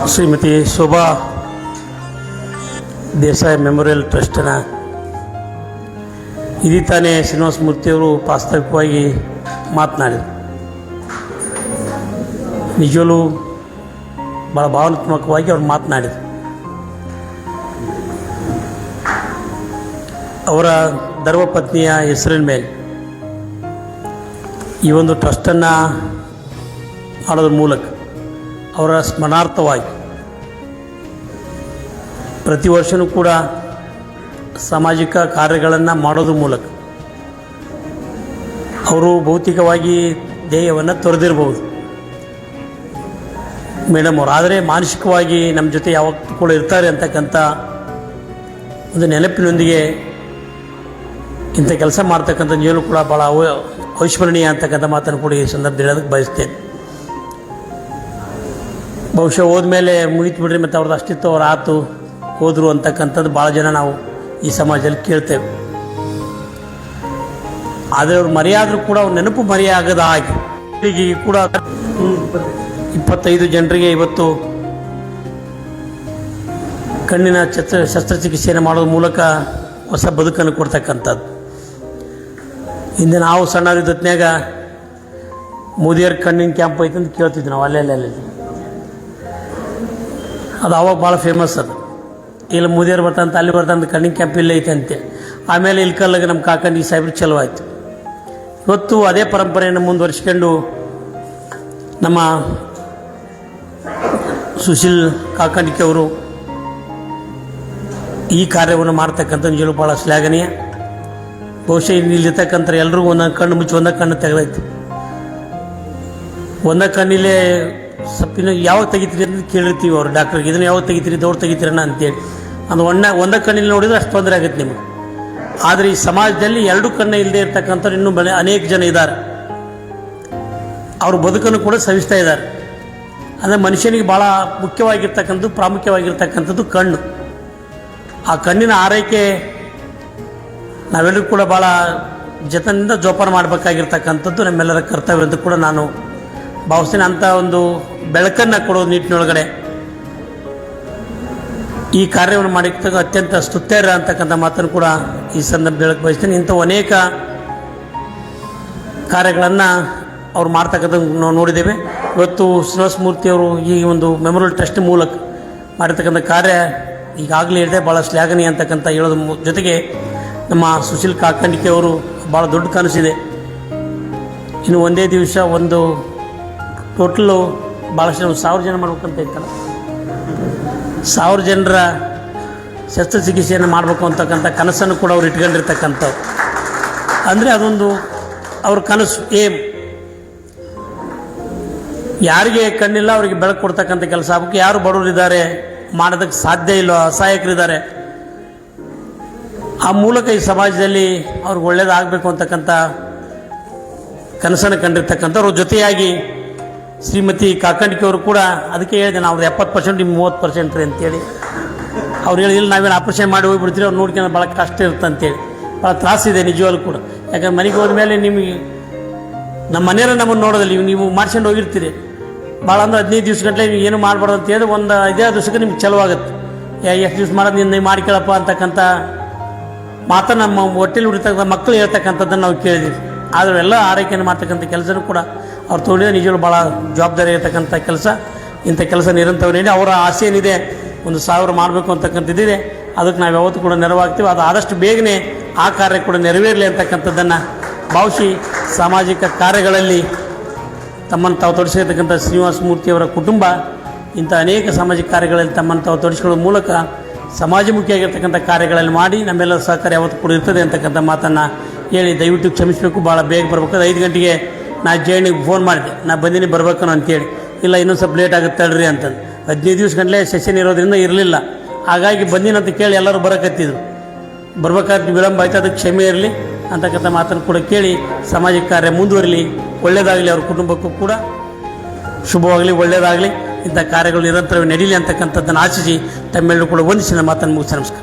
Shrimati Shobha Desai memorial ಟ್ರಸ್ಟಿನ ಇದೀ ತಾನೇ ಶ್ರೀನಿವಾಸ ಮೂರ್ತಿಯವರು ಪ್ರಾಸ್ತಾವಿಕವಾಗಿ ಮಾತನಾಡಿದರು. ನಿಜವೂ ಭಾಳ ಭಾವನಾತ್ಮಕವಾಗಿ ಅವರು ಮಾತನಾಡಿದರು. ಅವರ ಧರ್ಮಪತ್ನಿಯ ಹೆಸರಿನ ಮೇಲೆ ಈ ಒಂದು ಟ್ರಸ್ಟನ್ನು ಮಾಡೋದ್ರ ಮೂಲಕ ಅವರ ಸ್ಮರಣಾರ್ಥವಾಗಿ ಪ್ರತಿ ವರ್ಷವೂ ಕೂಡ ಸಾಮಾಜಿಕ ಕಾರ್ಯಗಳನ್ನು ಮಾಡೋದ್ರ ಮೂಲಕ ಅವರು ಭೌತಿಕವಾಗಿ ದೇಹವನ್ನು ತೊರೆದಿರ್ಬೋದು ಮೇಡಮ್ ಅವರು, ಆದರೆ ಮಾನಸಿಕವಾಗಿ ನಮ್ಮ ಜೊತೆ ಯಾವತ್ತೂ ಕೂಡ ಇರ್ತಾರೆ ಅಂತಕ್ಕಂಥ ಒಂದು ನೆನಪಿನೊಂದಿಗೆ ಇಂಥ ಕೆಲಸ ಮಾಡ್ತಕ್ಕಂಥ ಜೀವನ ಕೂಡ ಭಾಳ ಅವಿಸ್ಮರಣೀಯ ಅಂತಕ್ಕಂಥ ಮಾತನ್ನು ಕೂಡ ಈ ಸಂದರ್ಭದಲ್ಲಿ ಹೇಳೋದಕ್ಕೆ ಬಯಸ್ತೇನೆ. ಬಹುಶಃ ಹೋದ್ಮೇಲೆ ಮುಗಿತು ಬಿಡ್ರಿ, ಮತ್ತು ಅವ್ರದ್ದು ಅಷ್ಟಿತ್ತು ಅವ್ರು ಆತು ಹೋದರು ಅಂತಕ್ಕಂಥದ್ದು ಭಾಳ ಜನ ನಾವು ಈ ಸಮಾಜದಲ್ಲಿ ಕೇಳ್ತೇವೆ. ಆದರೆ ಅವ್ರು ಮರೆಯಾದರೂ ಕೂಡ ಅವ್ರ ನೆನಪು ಮರೆಯಾಗದ ಹಾಗೆ ಈಗ ಕೂಡ 25 ಜನರಿಗೆ ಇವತ್ತು ಕಣ್ಣಿನ ಶಸ್ತ್ರಚಿಕಿತ್ಸೆಯನ್ನು ಮಾಡೋದ್ರ ಮೂಲಕ ಹೊಸ ಬದುಕನ್ನು ಕೊಡ್ತಕ್ಕಂಥದ್ದು. ಹಿಂದೆ ನಾವು ಸಣ್ಣವರಿದ್ದತ್ನಾಗ ಮೋದಿಯವ್ರ ಕಣ್ಣಿನ ಕ್ಯಾಂಪ್ ಐತೆ ಅಂತ ಕೇಳ್ತಿದ್ವಿ ನಾವು ಅಲ್ಲೆಲ್ಲ ಅದು ಅವಾಗ ಭಾಳ ಫೇಮಸ್. ಅದು ಇಲ್ಲಿ ಮೋದಿಯವ್ರು ಬರ್ತಂತ ಅಲ್ಲಿ ಬರ್ತಂತ ಕಣ್ಣಿನ ಕ್ಯಾಂಪ್ ಇಲ್ಲೇ ಐತೆ ಅಂತೆ. ಆಮೇಲೆ ಇಲ್ಲಿ ಕಲ್ಲಾಗ ನಮ್ಮ ಕಾಕಂಡಿ ಸಾಹೇಬ್ರು ಚಲೋ ಆಯಿತು. ಇವತ್ತು ಅದೇ ಪರಂಪರೆಯನ್ನು ಮುಂದುವರಿಸ್ಕೊಂಡು ನಮ್ಮ ಸುಶೀಲ್ ಕಾಕಂಡಿಕೆ ಅವರು ಈ ಕಾರ್ಯವನ್ನು ಮಾಡ್ತಕ್ಕಂಥ ನಿಜವೂ ಭಾಳ ಶ್ಲಾಘನೀಯ. ಬಹುಶಃ ಇಲ್ಲಿರ್ತಕ್ಕಂಥ ಎಲ್ರಿಗೂ ಒಂದೊಂದು ಕಣ್ಣು ಮುಚ್ಚಿ ಒಂದೇ ಕಣ್ಣು ತೆಗೆದೈತಿ. ಒಂದೇ ಕಣ್ಣಿಲ್ಲೇ ಸಪ್ಪಿನ ಯಾವಾಗ ತೆಗಿತೀರಿ ಅಂತ ಕೇಳಿರ್ತೀವಿ ಅವ್ರು ಡಾಕ್ಟ್ರಿಗೆ, ಇದನ್ನು ಯಾವಾಗ ತೆಗಿತೀರಿ ದೌಡ್ ತೆಗಿತೀರಣ್ಣ ಅಂತೇಳಿ. ಅದು ಒಂದೇ ಕಣ್ಣಿಲ್ಲಿ ನೋಡಿದ್ರೆ ಅಷ್ಟು ತೊಂದರೆ ಆಗುತ್ತೆ ನಿಮಗೆ. ಆದರೆ ಈ ಸಮಾಜದಲ್ಲಿ 2 ಕಣ್ಣು ಇಲ್ಲದೆ ಇರ್ತಕ್ಕಂಥವ್ರು ಇನ್ನೂ ಅನೇಕ ಜನ ಇದ್ದಾರೆ. ಅವ್ರ ಬದುಕನ್ನು ಕೂಡ ಸವಿಸ್ತಾ ಇದ್ದಾರೆ. ಅಂದರೆ ಮನುಷ್ಯನಿಗೆ ಭಾಳ ಮುಖ್ಯವಾಗಿರ್ತಕ್ಕಂಥದ್ದು ಪ್ರಾಮುಖ್ಯವಾಗಿರ್ತಕ್ಕಂಥದ್ದು ಕಣ್ಣು. ಆ ಕಣ್ಣಿನ ಆರೈಕೆ ನಾವೆಲ್ಲರೂ ಕೂಡ ಭಾಳ ಜತನದಿಂದ ಜೋಪಾನ ಮಾಡಬೇಕಾಗಿರ್ತಕ್ಕಂಥದ್ದು ನಮ್ಮೆಲ್ಲರ ಕರ್ತವ್ಯ ಅಂತ ಕೂಡ ನಾನು ಭಾವಿಸ್ತೀನಿ. ಅಂಥ ಒಂದು ಬೆಳಕನ್ನು ಕೊಡೋ ನಿಟ್ಟಿನೊಳಗಡೆ ಈ ಕಾರ್ಯವನ್ನು ಮಾಡಿದಾಗ ಅತ್ಯಂತ ಸ್ತುತ್ಯರ ಅಂತಕ್ಕಂಥ ಮಾತನ್ನು ಕೂಡ ಈ ಸಂದರ್ಭ ಹೇಳಕ್ಕೆ ಬಯಸ್ತೀನಿ. ಇಂಥ ಅನೇಕ ಕಾರ್ಯಗಳನ್ನು ಅವ್ರು ಮಾಡ್ತಕ್ಕಂಥದ್ದು ನಾವು ನೋಡಿದ್ದೇವೆ. ಇವತ್ತು ಶ್ರೀನಿವಾಸ ಮೂರ್ತಿಯವರು ಈ ಒಂದು ಮೆಮೋರಿಯಲ್ ಟ್ರಸ್ಟ್ ಮೂಲಕ ಮಾಡಿರ್ತಕ್ಕಂಥ ಕಾರ್ಯ ಈಗಾಗಲೇ ಹೇಳಿದೆ ಭಾಳ ಶ್ಲಾಘನೀಯ ಅಂತಕ್ಕಂಥ ಹೇಳೋದ್ರ ಜೊತೆಗೆ ನಮ್ಮ ಸುಶೀಲ್ ಕಾಕಂಡಿಕೆ ಅವರು ಭಾಳ ದೊಡ್ಡ ಕನಸಿದೆ. ಇನ್ನು ಒಂದೇ ದಿವಸ ಒಂದು ಟೋಟಲು ಭಾಳಷ್ಟು 1000 ಜನ ಮಾಡ್ಬೇಕಂತ ಇತ್ತಲ್ಲ, 1000 ಜನರ ಶಸ್ತ್ರಚಿಕಿತ್ಸೆಯನ್ನು ಮಾಡಬೇಕು ಅಂತಕ್ಕಂಥ ಕನಸನ್ನು ಕೂಡ ಅವ್ರು ಇಟ್ಕೊಂಡಿರ್ತಕ್ಕಂಥವ್ರು. ಅಂದರೆ ಅದೊಂದು ಅವ್ರ ಕನಸು ಏಮ್. ಯಾರಿಗೆ ಕಣ್ಣಿಲ್ಲ ಅವರಿಗೆ ಬೆಳಕು ಕೊಡ್ತಕ್ಕಂಥ ಕೆಲಸ ಆಗಬೇಕು. ಯಾರು ಬಡವರಿದ್ದಾರೆ, ಮಾಡೋದಕ್ಕೆ ಸಾಧ್ಯ ಇಲ್ಲ, ಅಸಹಾಯಕರಿದ್ದಾರೆ, ಆ ಮೂಲಕ ಈ ಸಮಾಜದಲ್ಲಿ ಅವ್ರಿಗೆ ಒಳ್ಳೇದಾಗಬೇಕು ಅಂತಕ್ಕಂಥ ಕನಸನ್ನು ಕಂಡಿರ್ತಕ್ಕಂಥವ್ರ ಜೊತೆಯಾಗಿ ಶ್ರೀಮತಿ ಕಾಕಂಡಿಕೆ ಅವರು ಕೂಡ ಅದಕ್ಕೆ ಹೇಳಿದೆ, ನಾವು 70% ನಿಮ್ಗೆ 30% ರೀ ಅಂತೇಳಿ. ಅವ್ರು ಹೇಳಿಲ್ಲ ನಾವೇನು ಆಪರೇಷನ್ ಮಾಡಿ ಹೋಗಿಬಿಡ್ತೀರಿ, ಅವ್ರು ನೋಡ್ಕೊಂಡು ಭಾಳ ಕಷ್ಟ ಇರುತ್ತೆ ಅಂತೇಳಿ. ಭಾಳ ತ್ರಾಸಿದೆ ನಿಜವಾಗ್ಲೂ ಕೂಡ. ಯಾಕಂದ್ರೆ ಮನೆಗೆ ಹೋದ್ಮೇಲೆ ನಿಮಗೆ ನಮ್ಮ ಮನೆಯವರು ನಮ್ಮನ್ನು ನೋಡೋದಿಲ್ಲ, ನೀವು ಮಾಡ್ಸ್ಕೊಂಡು ಹೋಗಿರ್ತೀರಿ ಭಾಳ ಅಂದ್ರೆ 15 ದಿವಸ ಗಂಟಲೆ ನೀವು ಏನು ಮಾಡಬಾರ್ದು ಅಂತ ಹೇಳಿ ಒಂದು 5 ದಿವಸಕ್ಕೆ ನಿಮ್ಗೆ ಚಲೋ ಆಗುತ್ತೆ. ಎಷ್ಟು ದಿವ್ಸ ಮಾಡೋದು ನೀವು ಮಾಡ್ಕೊಳ್ಳಪ್ಪ ಅಂತಕ್ಕಂಥ ಮಾತ್ರ ನಮ್ಮ ಹೊಟ್ಟೆಲಿ ಉಳಿತಕ್ಕಂಥ ಮಕ್ಕಳು ಹೇಳ್ತಕ್ಕಂಥದ್ದನ್ನು ನಾವು ಕೇಳಿದ್ದೀವಿ. ಆದರೆ ಎಲ್ಲ ಆರೈಕೆಯನ್ನು ಮಾಡ್ತಕ್ಕಂಥ ಕೆಲಸನೂ ಕೂಡ ಅವ್ರು ತೊಗೊಂಡಿದ್ದು ನಿಜವೂ ಭಾಳ ಜವಾಬ್ದಾರಿ ಇರತಕ್ಕಂಥ ಕೆಲಸ. ಇಂಥ ಕೆಲಸ ನಿರಂತರ ನೀಡಿ ಅವರ ಆಸೆ ಏನಿದೆ 1000 ಮಾಡಬೇಕು ಅಂತಕ್ಕಂಥದ್ದಿದೆ. ಅದಕ್ಕೆ ನಾವು ಯಾವತ್ತೂ ಕೂಡ ನೆರವಾಗ್ತೀವಿ. ಅದು ಆದಷ್ಟು ಬೇಗನೆ ಆ ಕಾರ್ಯ ಕೂಡ ನೆರವೇರಲಿ ಅಂತಕ್ಕಂಥದ್ದನ್ನು ಭಾವಿಸಿ ಸಾಮಾಜಿಕ ಕಾರ್ಯಗಳಲ್ಲಿ ತಮ್ಮನ್ನು ತಾವು ತೊಡಗಿಸಿರ್ತಕ್ಕಂಥ ಶ್ರೀನಿವಾಸ ಮೂರ್ತಿಯವರ ಕುಟುಂಬ ಇಂಥ ಅನೇಕ ಸಾಮಾಜಿಕ ಕಾರ್ಯಗಳಲ್ಲಿ ತಮ್ಮನ್ನು ತಾವು ತೊಡಗಿಸ್ಕೊಳ್ಳೋ ಮೂಲಕ ಸಮಾಜಮುಖಿಯಾಗಿರ್ತಕ್ಕಂಥ ಕಾರ್ಯಗಳಲ್ಲಿ ಮಾಡಿ ನಮ್ಮೆಲ್ಲರ ಸಹಕಾರ ಯಾವತ್ತೂ ಕೂಡ ಇರ್ತದೆ ಅಂತಕ್ಕಂಥ ಮಾತನ್ನು ಹೇಳಿ ದಯವಿಟ್ಟು ಕ್ಷಮಿಸಬೇಕು. ಭಾಳ ಬೇಗ ಬರಬೇಕು. 5 ಗಂಟೆಗೆ ನಾ ಜೈನಿಗೆ ಫೋನ್ ಮಾಡಿದೆ, ನಾ ಬಂದಿನಿ ಬರ್ಬೇಕನ್ನೋ ಅಂತೇಳಿ. ಇಲ್ಲ ಇನ್ನೊಂದು ಸ್ವಲ್ಪ ಲೇಟ್ ಆಗುತ್ತೆ ತಡ್ರಿ ಅಂತಂದು. 15 ದಿವಸ ಗಂಟಲೆ ಸೆಷನ್ ಇರೋದ್ರಿಂದ ಇರಲಿಲ್ಲ. ಹಾಗಾಗಿ ಬಂದಿನಂತ ಕೇಳಿ ಎಲ್ಲರೂ ಬರಕತ್ತಿದ್ರು. ಬರ್ಬೇಕಾದ್ರೆ ವಿಳಂಬ ಆಯ್ತು, ಅದಕ್ಕೆ ಕ್ಷಮೆ ಇರಲಿ ಅಂತಕ್ಕಂಥ ಮಾತನ್ನು ಕೂಡ ಕೇಳಿ ಸಾಮಾಜಿಕ ಕಾರ್ಯ ಮುಂದುವರಲಿ, ಒಳ್ಳೆಯದಾಗಲಿ, ಅವ್ರ ಕುಟುಂಬಕ್ಕೂ ಕೂಡ ಶುಭವಾಗಲಿ, ಒಳ್ಳೆಯದಾಗಲಿ, ಇಂಥ ಕಾರ್ಯಗಳು ನಿರಂತರವಾಗಿ ನಡೀಲಿ ಅಂತಕ್ಕಂಥದ್ದನ್ನು ಆಶಿಸಿ ತಮ್ಮೆಲ್ಲರೂ ಕೂಡ ವಂದಿಸಿ ಮಾತನ್ನು ಮುಗಿಸಿ ನಮಸ್ಕಾರ.